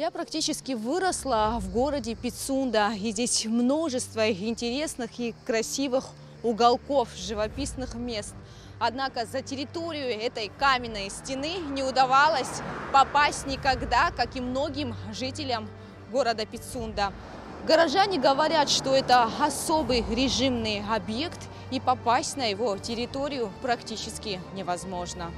Я практически выросла в городе Пицунда, и здесь множество интересных и красивых уголков, живописных мест. Однако за территорию этой каменной стены не удавалось попасть никогда, как и многим жителям города Пицунда. Горожане говорят, что это особый режимный объект, и попасть на его территорию практически невозможно.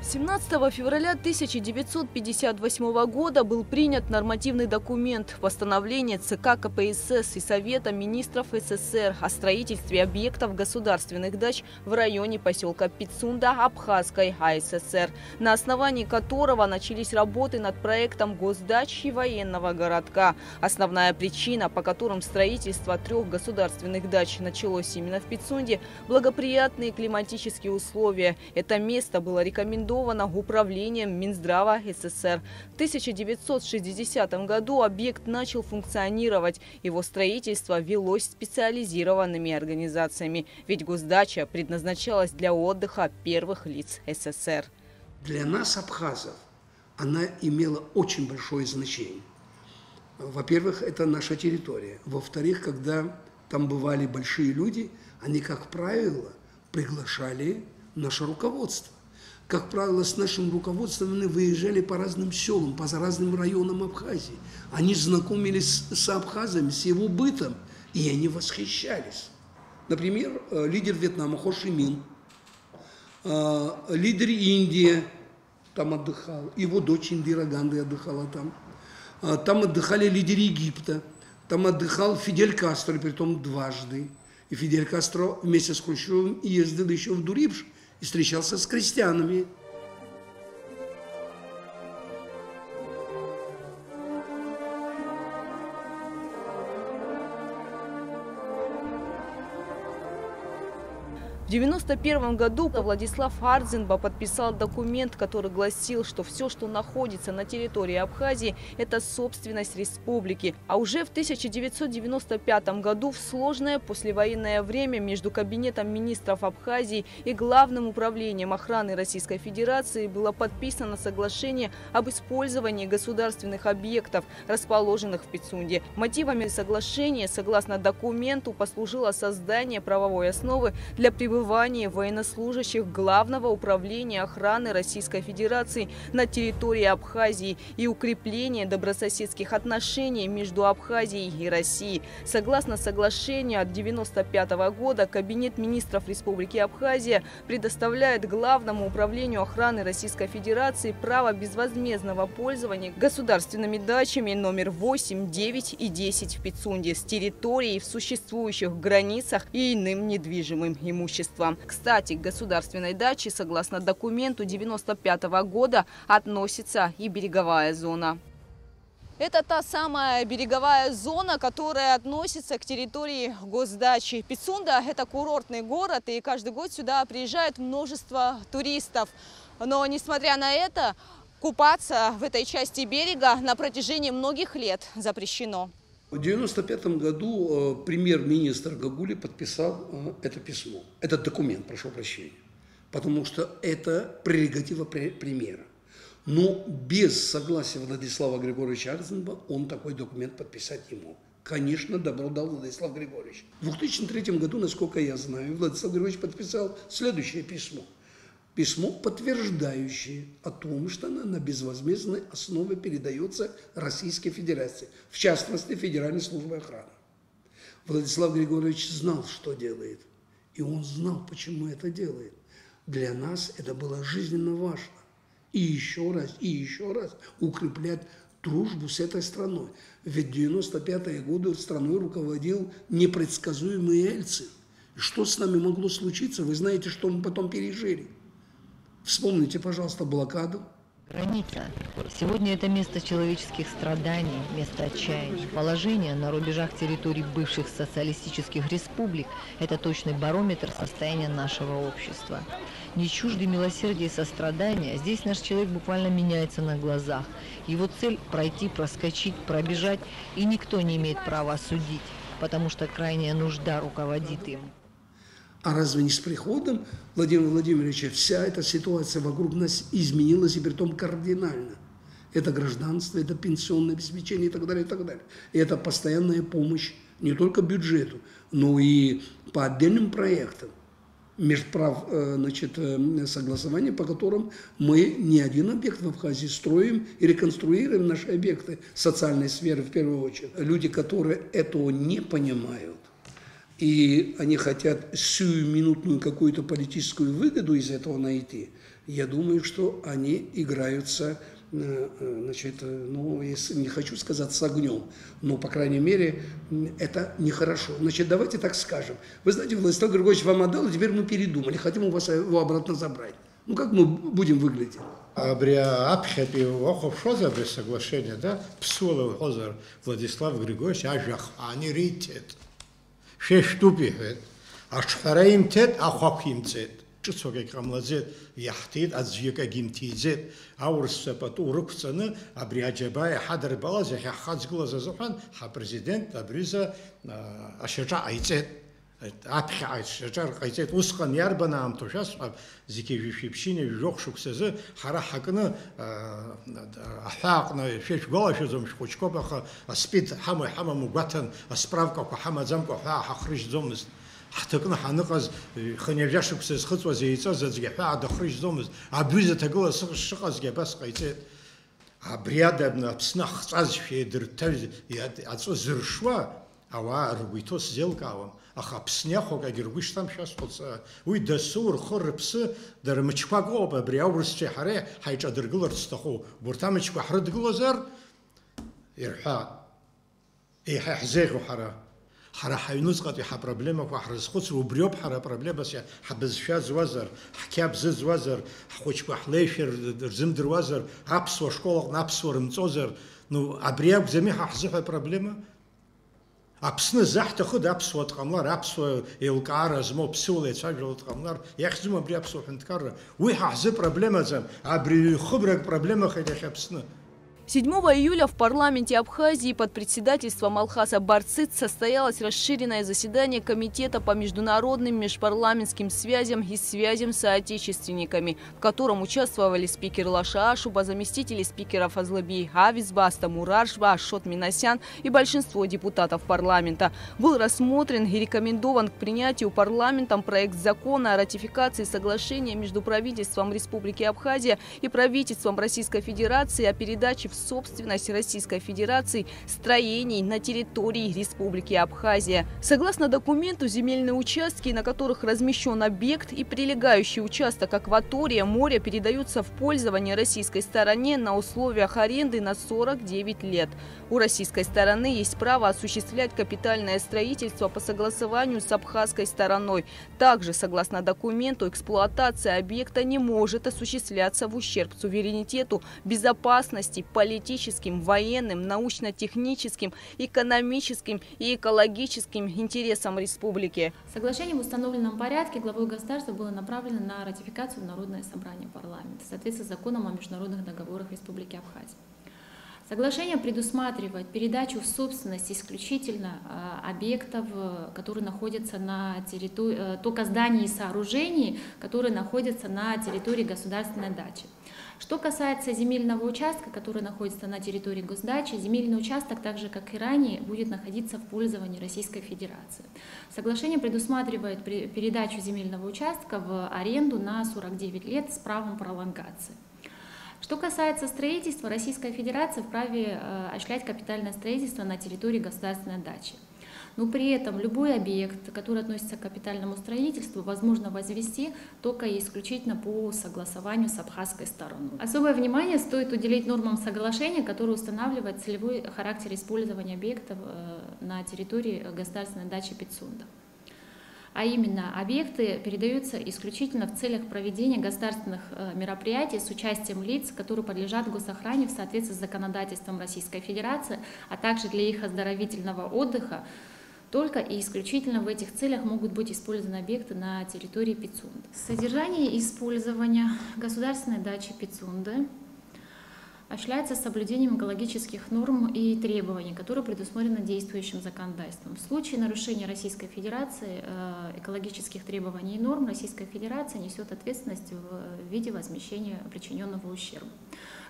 17 февраля 1958 года был принят нормативный документ постановление ЦК КПСС и Совета министров СССР о строительстве объектов государственных дач в районе поселка Пицунда Абхазской АССР, на основании которого начались работы над проектом госдач и военного городка. Основная причина, по которым строительство 3 государственных дач началось именно в Пицунде – благоприятные климатические условия. Это место было рекомендовано управлением Минздрава СССР. В 1960 году объект начал функционировать. Его строительство велось специализированными организациями, ведь госдача предназначалась для отдыха первых лиц СССР. Для нас, абхазов, она имела очень большое значение. Во-первых, это наша территория. Во-вторых, когда там бывали большие люди, они, как правило, приглашали наше руководство. Как правило, с нашим руководством мы выезжали по разным селам, по разным районам Абхазии. Они знакомились с абхазами, с его бытом, и они восхищались. Например, лидер Вьетнама Хо Ши Мин, лидер Индии там отдыхал, его дочь Индира Ганди отдыхала там. Там отдыхали лидеры Египта, там отдыхал Фидель Кастро, притом дважды. И Фидель Кастро вместе с Хрущевым ездил еще в Дурипш и встречался с крестьянами. В 1991 году Владислав Ардзинба подписал документ, который гласил, что все, что находится на территории Абхазии, это собственность республики. А уже в 1995 году в сложное послевоенное время между Кабинетом министров Абхазии и Главным управлением охраны Российской Федерации было подписано соглашение об использовании государственных объектов, расположенных в Пицунде. Мотивами соглашения, согласно документу, послужило создание правовой основы для пребывания военнослужащих Главного управления охраны Российской Федерации на территории Абхазии и укрепление добрососедских отношений между Абхазией и Россией. Согласно соглашению от 1995 года, Кабинет министров Республики Абхазия предоставляет Главному управлению охраны Российской Федерации право безвозмездного пользования государственными дачами номер 8, 9 и 10 в Пицунде с территорией в существующих границах и иным недвижимым имуществом. Кстати, к государственной даче, согласно документу 1995 года, относится и береговая зона. Это та самая береговая зона, которая относится к территории госдачи. Пицунда – это курортный город, и каждый год сюда приезжает множество туристов. Но, несмотря на это, купаться в этой части берега на протяжении многих лет запрещено. В 1995 году премьер-министр Гагули подписал это письмо, этот документ, прошу прощения, потому что это прерогатива премьера. Но без согласия Владислава Григорьевича Ардзинба он такой документ подписать не мог. Конечно, добро дал Владислав Григорьевич. В 2003 году, насколько я знаю, Владислав Григорьевич подписал следующее письмо. Письмо, подтверждающее о том, что она на безвозмездной основе передается Российской Федерации, в частности, Федеральной службе охраны. Владислав Григорьевич знал, что делает, и он знал, почему это делает. Для нас это было жизненно важно. И еще раз укреплять дружбу с этой страной. Ведь в 1995-е годы страной руководил непредсказуемый Ельцин. Что с нами могло случиться? Вы знаете, что мы потом пережили. Вспомните, пожалуйста, блокаду. Граница. Сегодня это место человеческих страданий, место отчаяния. Положение на рубежах территорий бывших социалистических республик – это точный барометр состояния нашего общества. Не чужды милосердия и сострадания, здесь наш человек буквально меняется на глазах. Его цель – пройти, проскочить, пробежать, и никто не имеет права осудить, потому что крайняя нужда руководит им. А разве не с приходом Владимира Владимировича вся эта ситуация вокруг нас изменилась, и притом кардинально? это гражданство, это пенсионное обеспечение и так далее, и так далее. И это постоянная помощь не только бюджету, но и по отдельным проектам. Межправ, значит, согласования, по которым мы не один объект в Абхазии строим и реконструируем наши объекты социальной сферы в первую очередь. Люди, которые этого не понимают, и они хотят сиюминутную какую-то политическую выгоду из этого найти, я думаю, что они играются, значит, ну, если не хочу сказать с огнем, но, по крайней мере, это нехорошо. Значит, давайте так скажем. Вы знаете, Владислав Григорьевич вам отдал, и теперь мы передумали, хотим у вас его обратно забрать. Ну, как мы будем выглядеть? Без соглашения, да? Псулов Хозар Владислав Григорьевич, они рейтет. 6 штуки, ашхараим тет, ахохим тет. Чуцогек рамлазет, яхтит, азжека гимтизет, аурсапат урукцаны, абриаджабай, хадар балаз, яхацгула зазухан, ха президент, абриза, ашача айцет. Апхи айцет, айцет, усхан ярбана амтушас, зикевишипшине, жокшуксезы, харахакны, ахакны, шеш голашезом, шкучкопаха, спит, хама мугатан, справка, хама замка, хахриш зомыс. حتى حنقص خنيجا شخص خطوة زي تزوج بعد خرج زومز عبيزة تقول الشخص جبس قيتت عبريادة ابن بسنخ عز في درتج يعطوا زرشوا أو ربيتوس زيلكاهم أخا بسنيخو كجربيش تام شاس قص ويدسور خربس در مشفاقو ببريا ورستي حري حيجا درجلر تستخو برتامج بحرد جلزر يرحى إيه حزيق وحرا حرا حينوز قطع حبربلما وحرز خص وبريوب حرا بروبلما بس حبز شاز وزر حكاب زز وزر خوش بحليشر رزم در وزر عبس وشكول نابس ورمتوزر نو أبرياب زمي حزحة بروبلما عبسنا زح تاخد عبس وتقملار عبس ويلقار زمو بسولة تسجل وتقملار يخزم أبرياب وحنتكرر ويح حزب بروبلما زم أبري خبرك بروبلما خير خبسنا 7 июля в парламенте Абхазии под председательством Алхаса Барцыц состоялось расширенное заседание Комитета по международным межпарламентским связям и связям с соотечественниками, в котором участвовали спикер Лаша Ашуба, заместители спикеров Азлаби Авизба, Астамураршба, Ашот Минасян и большинство депутатов парламента. Был рассмотрен и рекомендован к принятию парламентом проект закона о ратификации соглашения между правительством Республики Абхазия и правительством Российской Федерации о передаче в собственность Российской Федерации строений на территории Республики Абхазия. Согласно документу, земельные участки, на которых размещен объект и прилегающий участок акватория моря, передаются в пользование российской стороне на условиях аренды на 49 лет. У российской стороны есть право осуществлять капитальное строительство по согласованию с абхазской стороной. Также, согласно документу, эксплуатация объекта не может осуществляться в ущерб суверенитету, безопасности, политическим, военным, научно-техническим, экономическим и экологическим интересам республики. Соглашение в установленном порядке главой государства было направлено на ратификацию в Народное собрание парламента в соответствии с законом о международных договорах Республики Абхазия. Соглашение предусматривает передачу в собственность исключительно объектов, которые находятся на территории, только зданий и сооружений, которые находятся на территории государственной дачи. Что касается земельного участка, который находится на территории госдачи, земельный участок, так же как и ранее, будет находиться в пользовании Российской Федерации. Соглашение предусматривает передачу земельного участка в аренду на 49 лет с правом пролонгации. Что касается строительства, Российская Федерация вправе осуществлять капитальное строительство на территории государственной дачи. Но при этом любой объект, который относится к капитальному строительству, возможно возвести только и исключительно по согласованию с абхазской стороной. Особое внимание стоит уделить нормам соглашения, которые устанавливают целевой характер использования объектов на территории государственной дачи Пицунда. А именно, объекты передаются исключительно в целях проведения государственных мероприятий с участием лиц, которые подлежат госохране в соответствии с законодательством Российской Федерации, а также для их оздоровительного отдыха. Только и исключительно в этих целях могут быть использованы объекты на территории Пицунды. Содержание и использование государственной дачи Пицунды осуществляется соблюдением экологических норм и требований, которые предусмотрены действующим законодательством. В случае нарушения Российской Федерации экологических требований и норм Российская Федерация несет ответственность в виде возмещения причиненного ущерба.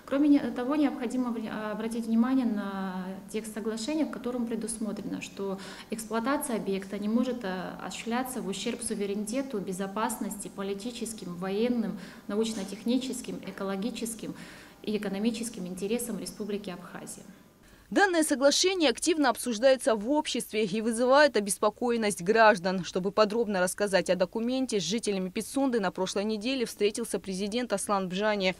Кроме того, необходимо обратить внимание на текст соглашения, в котором предусмотрено, что эксплуатация объекта не может осуществляться в ущерб суверенитету, безопасности, политическим, военным, научно-техническим, экологическим и экономическим интересам Республики Абхазия. Данное соглашение активно обсуждается в обществе и вызывает обеспокоенность граждан. Чтобы подробно рассказать о документе, с жителями Пицунды на прошлой неделе встретился президент Аслан Бжани.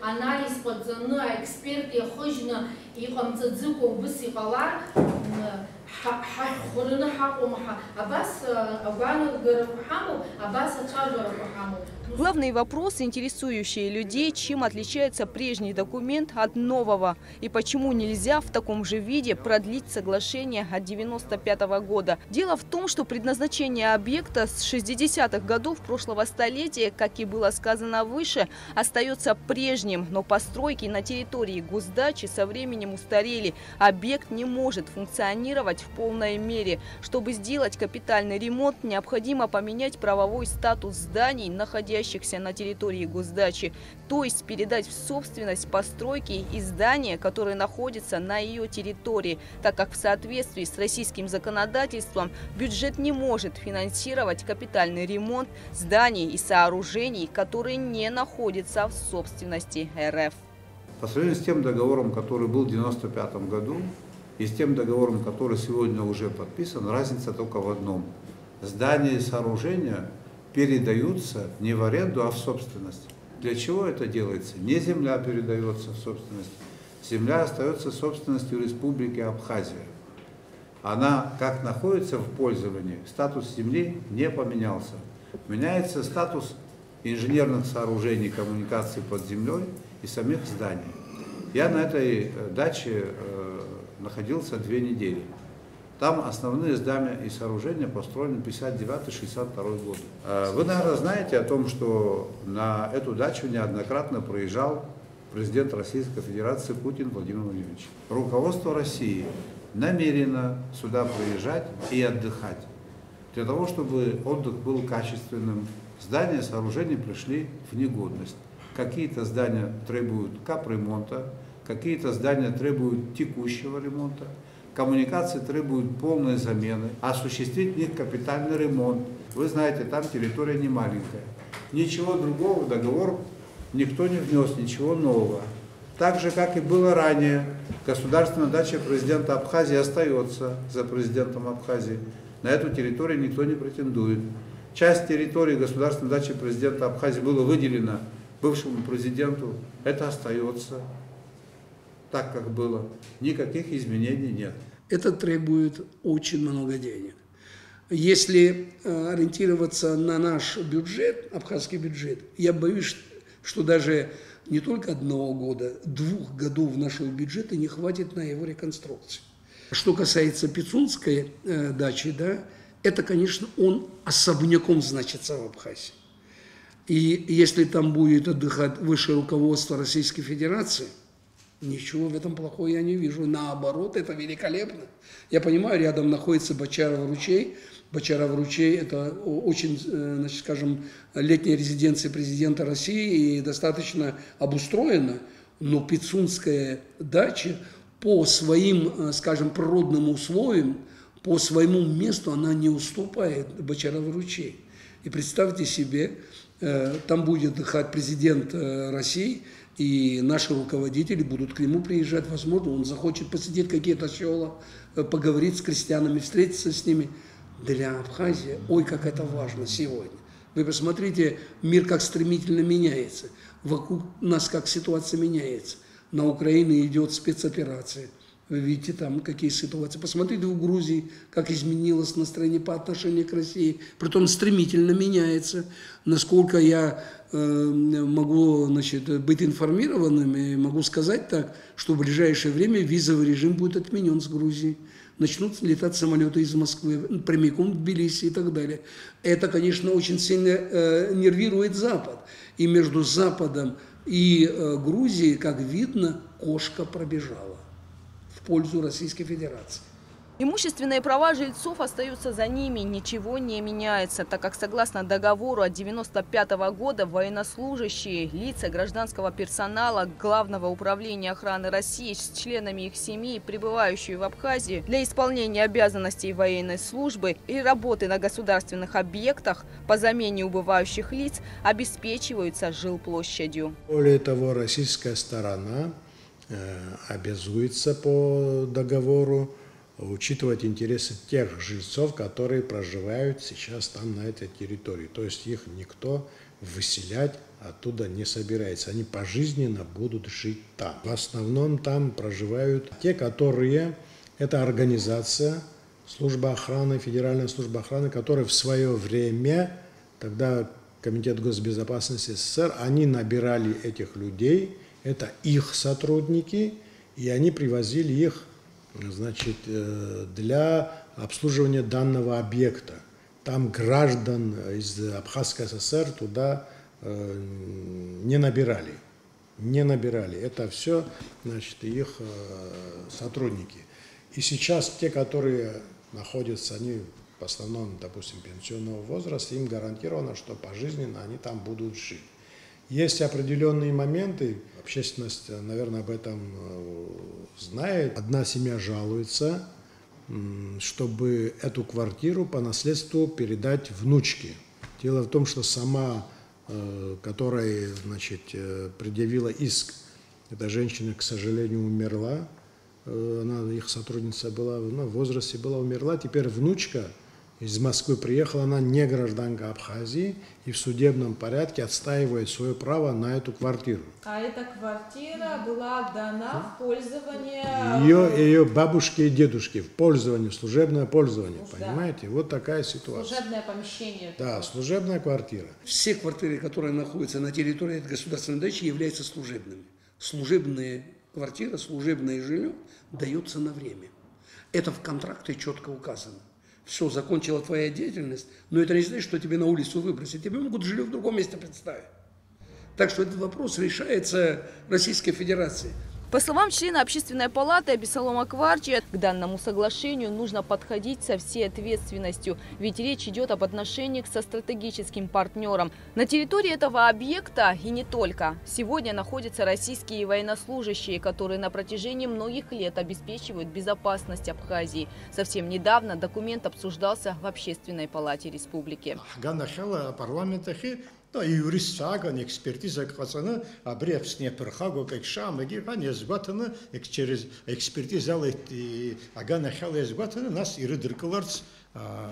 анализ подзаны, эксперты хожны и камцадзыко быси калар хурны хакумха абас агана гарахаму абас ачаргарахаму. Главные вопросы, интересующие людей, чем отличается прежний документ от нового и почему нельзя в таком же виде продлить соглашение от 1995 года. Дело в том, что предназначение объекта с 60-х годов прошлого столетия, как и было сказано выше, остается прежним, но постройки на территории госдачи со временем устарели. Объект не может функционировать в полной мере. Чтобы сделать капитальный ремонт, необходимо поменять правовой статус зданий, находящихся на территории госдачи, то есть передать в собственность постройки и здания, которые находятся на ее территории, так как в соответствии с российским законодательством бюджет не может финансировать капитальный ремонт зданий и сооружений, которые не находятся в собственности РФ. По сравнению с тем договором, который был в 1995 году, и с тем договором, который сегодня уже подписан, разница только в одном. Здания и сооружения передаются не в аренду, а в собственность. Для чего это делается? Не земля передается в собственность. Земля остается собственностью Республики Абхазия. Она как находится в пользовании, статус земли не поменялся. Меняется статус инженерных сооружений, коммуникаций под землей и самих зданий. Я на этой даче находился 2 недели. Там основные здания и сооружения построены в 59-62 годы. Вы, наверное, знаете о том, что на эту дачу неоднократно проезжал президент Российской Федерации Путин Владимир Владимирович. Руководство России намерено сюда приезжать и отдыхать. Для того, чтобы отдых был качественным, здания и сооружения пришли в негодность. Какие-то здания требуют капремонта, какие-то здания требуют текущего ремонта. Коммуникации требуют полной замены, осуществить в них капитальный ремонт. Вы знаете, там территория не маленькая. Ничего другого в договор никто не внес, ничего нового. Так же, как и было ранее, государственная дача президента Абхазии остается за президентом Абхазии. На эту территорию никто не претендует. Часть территории государственной дачи президента Абхазии была выделена бывшему президенту. Это остается так, как было. Никаких изменений нет. Это требует очень много денег. Если ориентироваться на наш бюджет, абхазский бюджет, я боюсь, что даже не только 1 года, 2 годов нашего бюджета не хватит на его реконструкцию. Что касается Пицунской дачи, да, это, конечно, он особняком значится в Абхазии. И если там будет отдыхать высшее руководство Российской Федерации, ничего в этом плохого я не вижу. Наоборот, это великолепно. Я понимаю, рядом находится Бочаров ручей. Бочаров ручей – это очень, значит, скажем, летняя резиденция президента России и достаточно обустроена. Но Пицунская дача по своим, скажем, природным условиям, по своему месту она не уступает Бочаров ручей. И представьте себе, там будет отдыхать президент России, и наши руководители будут к нему приезжать, возможно, он захочет посетить какие-то села, поговорить с крестьянами, встретиться с ними. Для Абхазии, ой, как это важно сегодня. Вы посмотрите, мир как стремительно меняется, вокруг нас как ситуация меняется. На Украине идет спецоперация, Вы видите там какие ситуации. Посмотрите в Грузии, как изменилось настроение по отношению к России. Притом стремительно меняется. Насколько я могу, значит, быть информированным, и могу сказать так, что в ближайшее время визовый режим будет отменен с Грузией. Начнут летать самолеты из Москвы прямиком в Тбилиси и так далее. Это, конечно, очень сильно нервирует Запад. И между Западом и Грузией, как видно, кошка пробежала в пользу Российской Федерации. Имущественные права жильцов остаются за ними, ничего не меняется, так как согласно договору от 1995 года военнослужащие, лица гражданского персонала Главного управления охраны России с членами их семей, пребывающие в Абхазии, для исполнения обязанностей военной службы и работы на государственных объектах по замене убывающих лиц обеспечиваются жилплощадью. Более того, российская сторона обязуется по договору учитывать интересы тех жильцов, которые проживают сейчас там, на этой территории. То есть их никто выселять оттуда не собирается. Они пожизненно будут жить там. В основном там проживают те, которые... Это организация, служба охраны, Федеральная служба охраны, которая в свое время, тогда Комитет госбезопасности СССР, они набирали этих людей, это их сотрудники, и они привозили их, значит, для обслуживания данного объекта. Там граждан из Абхазской ССР туда не набирали. Не набирали. Это все, значит, их сотрудники. И сейчас те, которые находятся, они в основном, допустим, пенсионного возраста, им гарантировано, что пожизненно они там будут жить. Есть определенные моменты, общественность, наверное, об этом знает. Одна семья жалуется, чтобы эту квартиру по наследству передать внучке. Дело в том, что сама, которая, значит, предъявила иск, эта женщина, к сожалению, умерла. Она, их сотрудница была, в возрасте была, умерла. Теперь внучка из Москвы приехала, она не гражданка Абхазии и в судебном порядке отстаивает свое право на эту квартиру. А эта квартира была дана в пользование... Ее бабушке и дедушке в пользование, служебное пользование, понимаете? Вот такая ситуация. Служебное помещение. Да, служебная квартира. Все квартиры, которые находятся на территории государственной дачи, являются служебными. Служебные квартиры, служебное жилье дается на время. Это в контракте четко указано. Все, закончила твоя деятельность, но это не значит, что тебе на улицу выбросить. Тебе могут жилье в другом месте представить. Так что этот вопрос решается Российской Федерацией. По словам члена Общественной палаты Абисалома Кварчи, к данному соглашению нужно подходить со всей ответственностью, ведь речь идет об отношениях со стратегическим партнером. На территории этого объекта и не только. Сегодня находятся российские военнослужащие, которые на протяжении многих лет обеспечивают безопасность Абхазии. Совсем недавно документ обсуждался в Общественной палате республики. Да, юрист саган, экспертиза кацана, абрев снеперхаго, как шам, и ган езгатана, через экспертиза и агана хал езгатана, нас и рыдыркаларц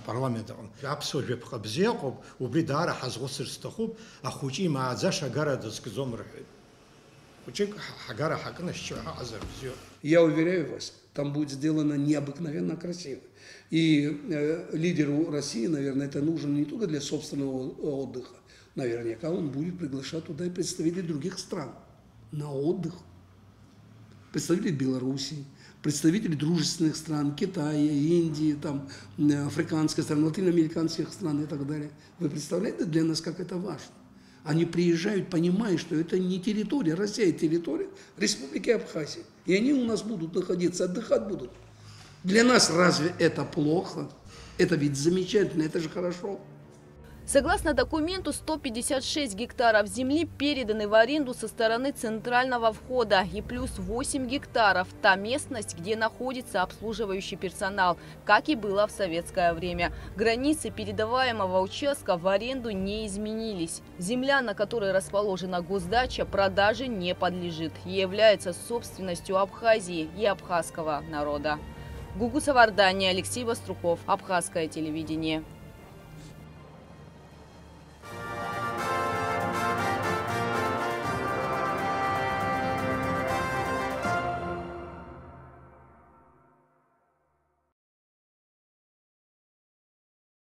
парламентом. Абсолютно хабзеяков, убидара хазгосырстахуб, а хучи маадзаш агара дазкзомрахет. Хучи агара хакна щуха азарзё. Я уверяю вас, там будет сделано необыкновенно красиво. И лидеру России, наверное, это нужно не только для собственного отдыха. Наверняка он будет приглашать туда и представителей других стран на отдых. Представители Белоруссии, представители дружественных стран, Китая, Индии, там, африканских стран, латиноамериканских стран и так далее. Вы представляете для нас, как это важно? Они приезжают, понимая, что это не территория России, а территория Республики Абхазия. И они у нас будут находиться, отдыхать будут. Для нас разве это плохо? Это ведь замечательно, это же хорошо. Согласно документу, 156 гектаров земли переданы в аренду со стороны центрального входа и плюс 8 гектаров – та местность, где находится обслуживающий персонал, как и было в советское время. Границы передаваемого участка в аренду не изменились. Земля, на которой расположена госдача, продаже не подлежит и является собственностью Абхазии и абхазского народа. Гугу Савардания, Алексей Воструков, Абхазское телевидение.